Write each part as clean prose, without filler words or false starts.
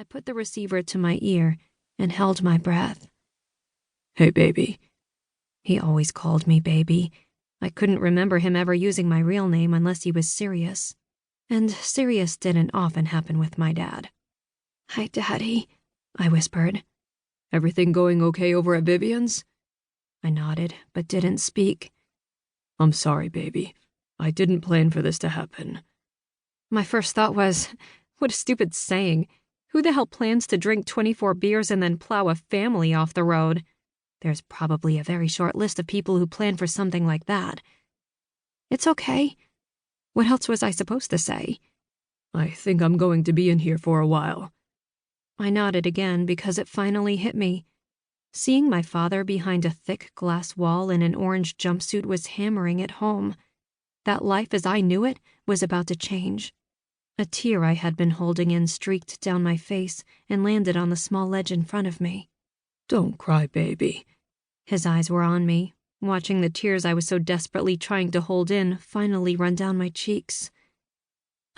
I put the receiver to my ear and held my breath. "Hey, baby." He always called me baby. I couldn't remember him ever using my real name unless he was serious. And serious didn't often happen with my dad. "Hi, Daddy," I whispered. "Everything going okay over at Vivian's?" I nodded, but didn't speak. "I'm sorry, baby. I didn't plan for this to happen." My first thought was, what a stupid saying. Who the hell plans to drink 24 beers and then plow a family off the road? There's probably a very short list of people who plan for something like that. It's okay. What else was I supposed to say? "I think I'm going to be in here for a while." I nodded again because it finally hit me. Seeing my father behind a thick glass wall in an orange jumpsuit was hammering it home. That life as I knew it was about to change. A tear I had been holding in streaked down my face and landed on the small ledge in front of me. "Don't cry, baby." His eyes were on me, watching the tears I was so desperately trying to hold in finally run down my cheeks.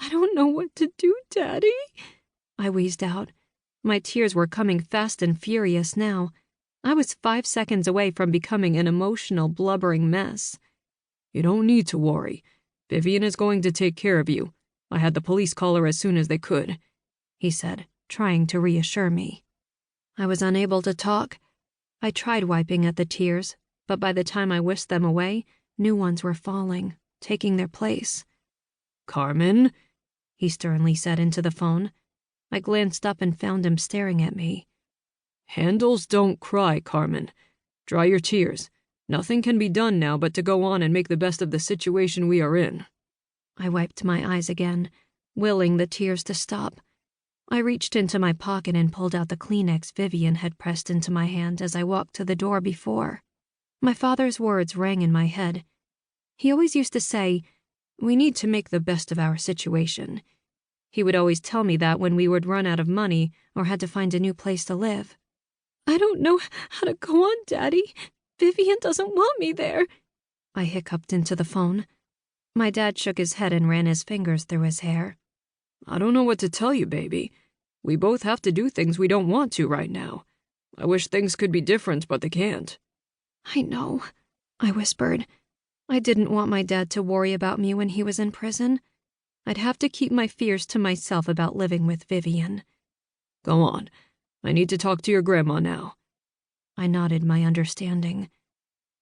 "I don't know what to do, Daddy," I wheezed out. My tears were coming fast and furious now. I was 5 seconds away from becoming an emotional, blubbering mess. "You don't need to worry. Vivian is going to take care of you. I had the police call her as soon as they could," he said, trying to reassure me. I was unable to talk. I tried wiping at the tears, but by the time I whisked them away, new ones were falling, taking their place. "Karmen?" he sternly said into the phone. I glanced up and found him staring at me. "Handels don't cry, Karmen. Dry your tears. Nothing can be done now but to go on and make the best of the situation we are in." I wiped my eyes again, willing the tears to stop. I reached into my pocket and pulled out the Kleenex Vivian had pressed into my hand as I walked to the door before. My father's words rang in my head. He always used to say, "We need to make the best of our situation." He would always tell me that when we would run out of money or had to find a new place to live. "I don't know how to go on, Daddy. Vivian doesn't want me there," I hiccuped into the phone. My dad shook his head and ran his fingers through his hair. "I don't know what to tell you, baby. We both have to do things we don't want to right now. I wish things could be different, but they can't." "I know," I whispered. I didn't want my dad to worry about me when he was in prison. I'd have to keep my fears to myself about living with Vivian. "Go on. I need to talk to your grandma now." I nodded my understanding.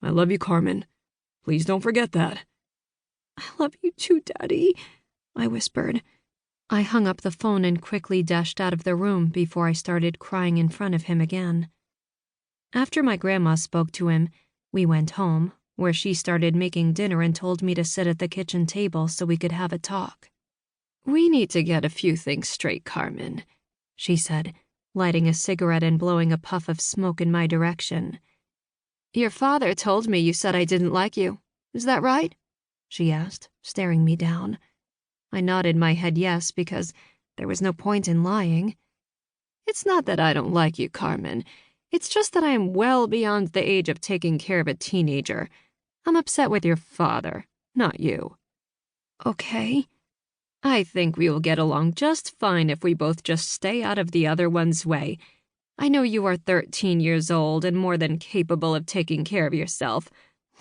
"I love you, Karmen. Please don't forget that." "I love you too, Daddy," I whispered. I hung up the phone and quickly dashed out of the room before I started crying in front of him again. After my grandma spoke to him, we went home, where she started making dinner and told me to sit at the kitchen table so we could have a talk. "We need to get a few things straight, Karmen," she said, lighting a cigarette and blowing a puff of smoke in my direction. "Your father told me you said I didn't like you. Is that right?" she asked, staring me down. I nodded my head yes, because there was no point in lying. "It's not that I don't like you, Karmen. It's just that I am well beyond the age of taking care of a teenager. I'm upset with your father, not you." "Okay." "I think we will get along just fine if we both just stay out of the other one's way. I know you are 13 years old and more than capable of taking care of yourself.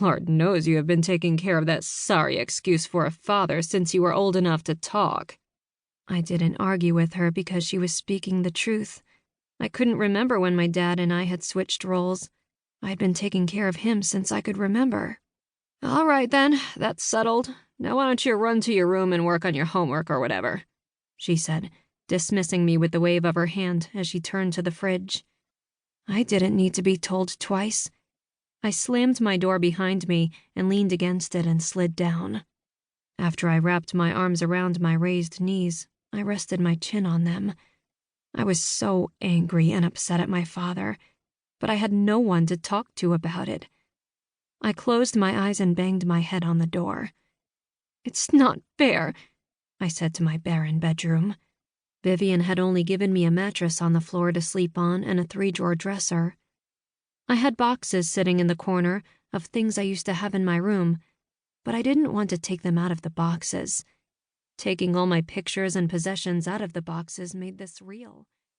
Lord knows you have been taking care of that sorry excuse for a father since you were old enough to talk." I didn't argue with her because she was speaking the truth. I couldn't remember when my dad and I had switched roles. I had been taking care of him since I could remember. "All right then, that's settled. Now why don't you run to your room and work on your homework or whatever," she said, dismissing me with the wave of her hand as she turned to the fridge. I didn't need to be told twice. I slammed my door behind me and leaned against it and slid down. After I wrapped my arms around my raised knees, I rested my chin on them. I was so angry and upset at my father, but I had no one to talk to about it. I closed my eyes and banged my head on the door. "It's not fair," I said to my barren bedroom. Vivian had only given me a mattress on the floor to sleep on and a 3-drawer dresser. I had boxes sitting in the corner of things I used to have in my room, but I didn't want to take them out of the boxes. Taking all my pictures and possessions out of the boxes made this real.